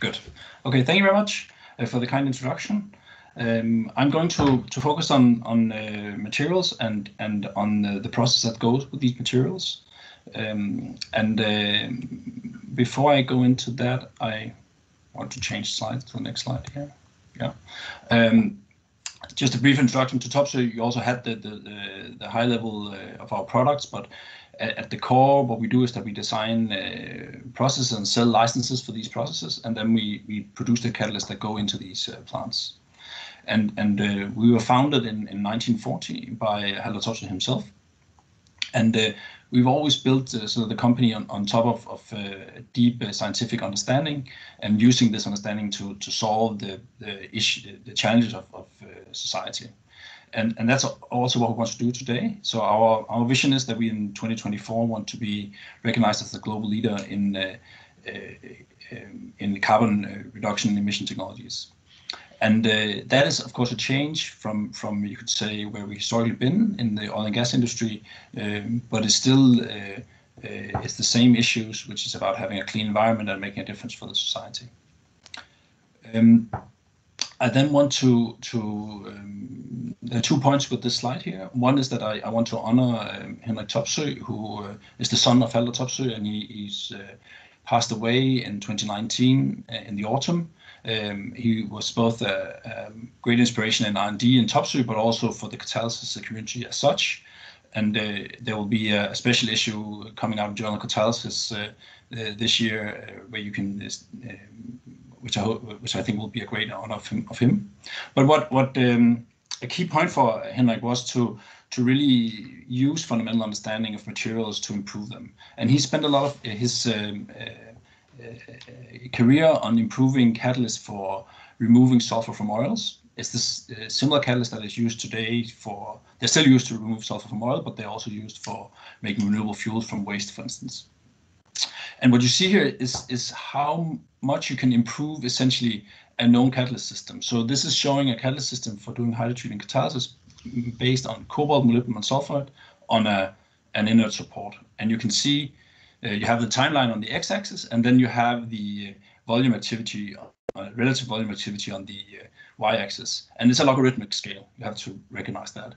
Good. Okay, thank you very much for the kind introduction. I'm going to focus on materials and on the process that goes with these materials. Before I go into that, I want to change slides to the next slide here. Yeah. Just a brief introduction to Topsøe. You also had the high level of our products, but at the core, what we do is that we design processes and sell licenses for these processes, and then we produce the catalysts that go into these plants. And we were founded in 1940 by Halvor Topsøe himself, and we've always built sort of the company on top of deep scientific understanding and using this understanding to solve the challenges of society. And that's also what we want to do today. So our vision is that we in 2024 want to be recognized as the global leader in carbon reduction emission technologies. And that is, of course, a change from you could say where we've historically been in the oil and gas industry, but it's still it's the same issues, which is about having a clean environment and making a difference for the society. I then want to there are 2 points with this slide here. One is that I want to honor Henrik Topsøe, who is the son of Halvor Topsøe, and he's passed away in 2019 in the autumn. He was both a great inspiration in R&D in Topsøe, but also for the catalysis community as such. And there will be a special issue coming out of Journal Catalysis this year, where you can, which I think will be a great honor of him. But what a key point for Henrik was to really use fundamental understanding of materials to improve them. And he spent a lot of his career on improving catalysts for removing sulfur from oils. It's this similar catalyst that is used today for, they're still used to remove sulfur from oil, but they're also used for making renewable fuels from waste, for instance. And what you see here is how much you can improve essentially a known catalyst system. So this is showing a catalyst system for doing hydrotreating catalysis based on cobalt, molybdenum, and sulfide on an inert support. And you can see you have the timeline on the x-axis, and then you have the volume activity, relative volume activity on the y-axis. And it's a logarithmic scale. You have to recognize that.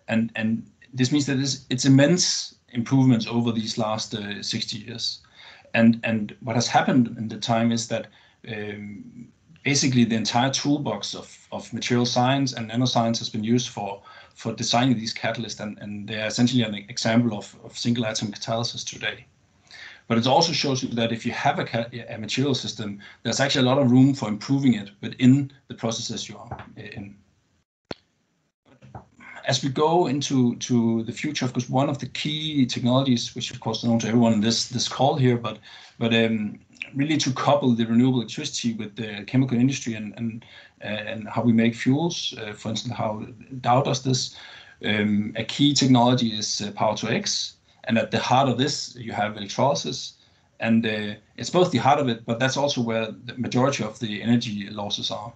And this means that it's immense improvements over these last 60 years. And what has happened in the time is that basically the entire toolbox of material science and nanoscience has been used for designing these catalysts, and they're essentially an example of single atom catalysis today. But it also shows you that if you have a material system, there's actually a lot of room for improving it within the processes you are in. As we go into the future, of course, one of the key technologies, which of course is known to everyone in this call here, but really to couple the renewable electricity with the chemical industry and how we make fuels, for instance, how Dow does this. A key technology is power to X, and at the heart of this you have electrolysis, and it's both the heart of it, but that's also where the majority of the energy losses are.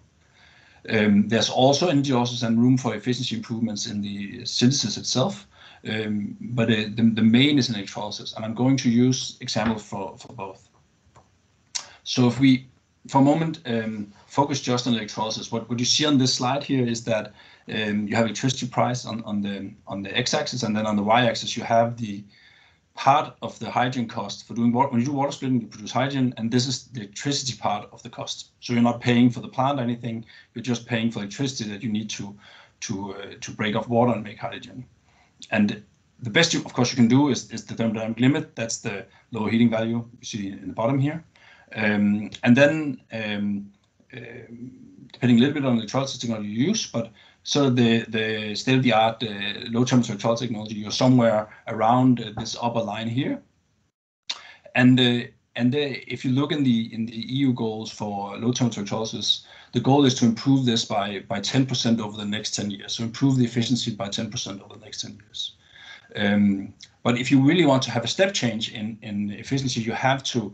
There's also energy losses and room for efficiency improvements in the synthesis itself, but the main is in electrolysis, and I'm going to use examples for both. So if we, for a moment, focus just on electrolysis, what you see on this slide here is that you have electricity price on the x-axis, and then on the y-axis you have the part of the hydrogen cost for doing water. When you do water splitting, you produce hydrogen, and this is the electricity part of the cost. So you're not paying for the plant or anything; you're just paying for electricity that you need to break off water and make hydrogen. And the best of course you can do is the thermodynamic limit. That's the lower heating value you see in the bottom here, and then depending a little bit on the electrolysis technology you use, but so the state-of-the-art low temperature electrolysis technology, you're somewhere around this upper line here. And if you look in the EU goals for low temperature electrolysis, the goal is to improve this by 10% over the next 10 years. So improve the efficiency by 10% over the next 10 years. But if you really want to have a step change in efficiency, you have to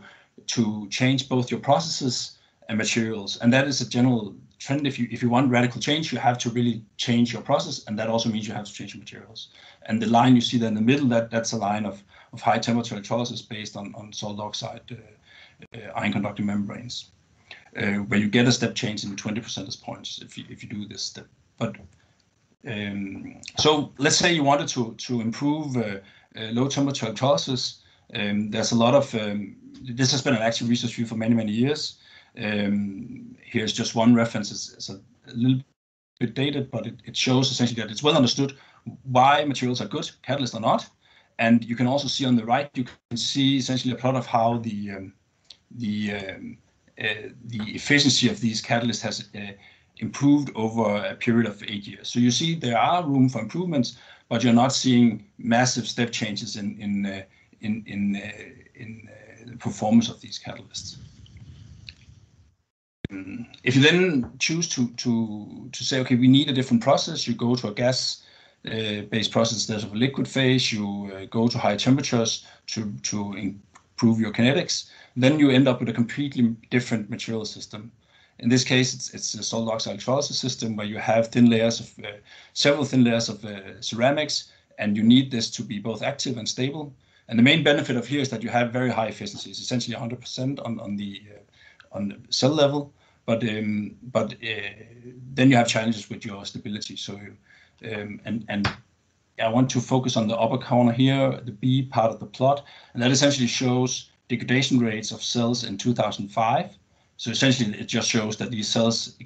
change both your processes and materials, and that is a general trend. If you want radical change, you have to really change your process, and that also means you have to change your materials. And the line you see there in the middle, that's a line of high temperature electrolysis based on solid oxide ion conducting membranes. where you get a step change in 20 percentage points if you do this step. But so let's say you wanted to improve low temperature electrolysis. There's a lot of this has been an active research field for many years. Here's just one reference. It's a little bit dated, but it shows essentially that it's well understood why materials are good, catalysts are not. And you can also see on the right, you can see essentially a plot of how the efficiency of these catalysts has improved over a period of 8 years. So you see there are room for improvements, but you're not seeing massive step changes in the performance of these catalysts. If you then choose to say, okay, we need a different process, you go to a gas based process instead of a liquid phase, you go to high temperatures to improve your kinetics, then you end up with a completely different material system. In this case, it's a solid oxide electrolysis system where you have thin layers of several thin layers of ceramics, and you need this to be both active and stable. And the main benefit of here is that you have very high efficiencies, essentially 100% on the cell level, but then you have challenges with your stability. So and I want to focus on the upper corner here, the B part of the plot, and that essentially shows degradation rates of cells in 2005. So essentially, it just shows that these cells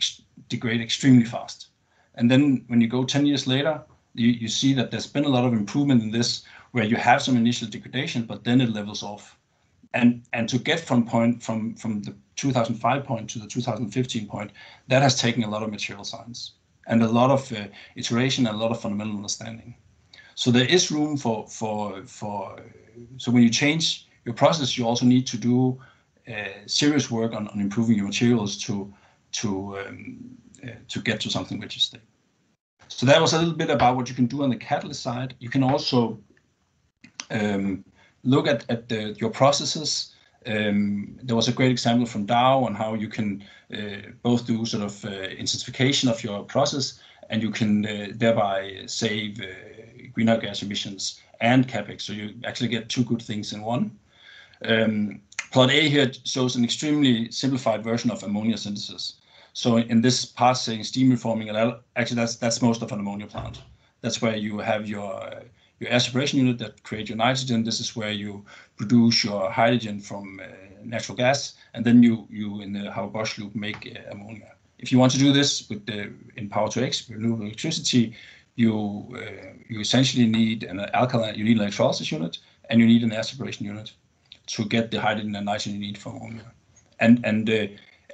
degrade extremely fast. And then when you go 10 years later, you see that there's been a lot of improvement in this, where you have some initial degradation, but then it levels off. And to get from the 2005 point to the 2015 point, that has taken a lot of material science and a lot of iteration and a lot of fundamental understanding. So there is room for so when you change your process, you also need to do serious work on improving your materials to get to something which is stable. So that was a little bit about what you can do on the catalyst side. You can also look at your processes. There was a great example from Dow on how you can both do sort of intensification of your process, and you can thereby save greenhouse gas emissions and capex. So you actually get two good things in one. Plot A here shows an extremely simplified version of ammonia synthesis. So in this part saying steam reforming, actually that's most of an ammonia plant. That's where you have your air separation unit that create your nitrogen. This is where you produce your hydrogen from natural gas, and then you in the Haber-Bosch loop make ammonia. If you want to do this with in Power-to-X renewable electricity, you essentially need an alkaline. You need an electrolysis unit, and you need an air separation unit to get the hydrogen and nitrogen you need from ammonia. And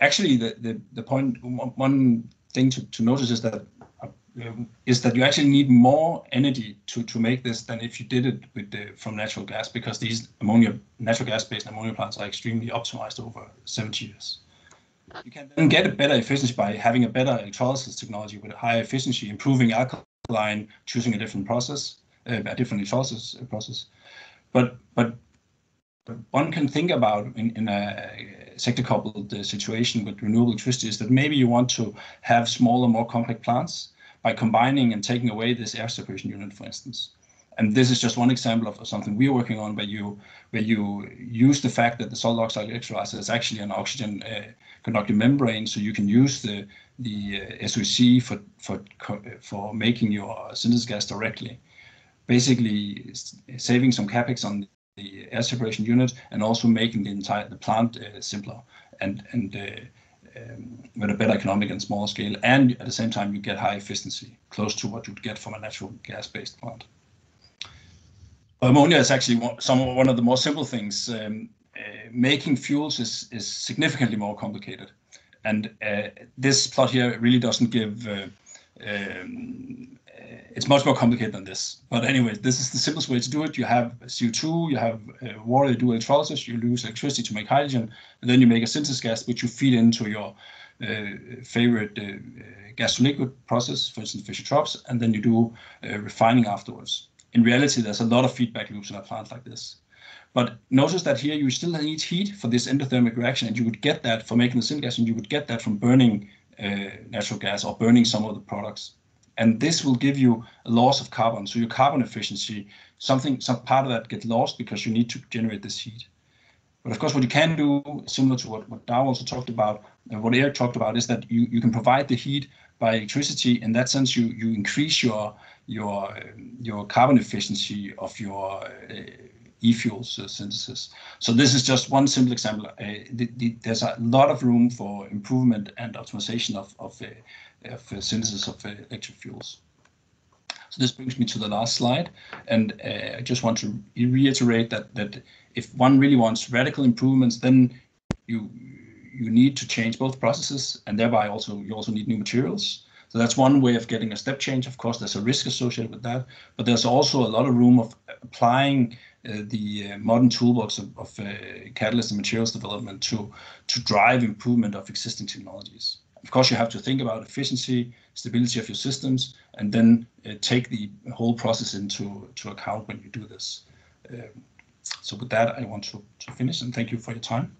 actually, the point, one thing to notice is that you actually need more energy to make this than if you did it with from natural gas, because these natural gas-based ammonia plants are extremely optimized over 70 years. You can then get a better efficiency by having a better electrolysis technology with a higher efficiency, improving alkaline, choosing a different process, a different electrolysis process. But one can think about in a sector-coupled situation with renewable electricity is that maybe you want to have smaller, more complex plants by combining and taking away this air separation unit, for instance. And this is just one example of something we're working on, where you use the fact that the solid oxide electrolyzer is actually an oxygen conductive membrane, so you can use the SOEC for making your synthesis gas directly, basically saving some capex on the air separation unit and also making the plant simpler and with a better economic and smaller scale, and at the same time you get high efficiency, close to what you'd get from a natural gas-based plant. Ammonia is actually one of the more simple things. Making fuels is significantly more complicated, and this plot here really doesn't give. It's much more complicated than this. But anyway, this is the simplest way to do it. You have CO2, you have water, you do electrolysis, you use electricity to make hydrogen, and then you make a synthesis gas, which you feed into your favorite gas to liquid process, for instance, Fischer-Tropsch, and then you do refining afterwards. In reality, there's a lot of feedback loops in a plant like this. But notice that here you still need heat for this endothermic reaction, and you would get that for making the synthesis gas, and you would get that from burning natural gas or burning some of the products. And this will give you a loss of carbon. So your carbon efficiency, some part of that gets lost because you need to generate this heat. But of course, what you can do, similar to what Dow also talked about, and what Eric talked about, is that you can provide the heat by electricity. In that sense, you increase your carbon efficiency of your e-fuels synthesis. So this is just one simple example. There's a lot of room for improvement and optimization of synthesis of electric fuels. So this brings me to the last slide, and I just want to reiterate that if one really wants radical improvements, then you need to change both processes, and thereby you also need new materials. So that's one way of getting a step change. Of course, there's a risk associated with that, but there's also a lot of room of applying the modern toolbox of catalyst and materials development to drive improvement of existing technologies. Of course, you have to think about efficiency, stability of your systems, and then take the whole process into account when you do this. So with that, I want to finish, and thank you for your time.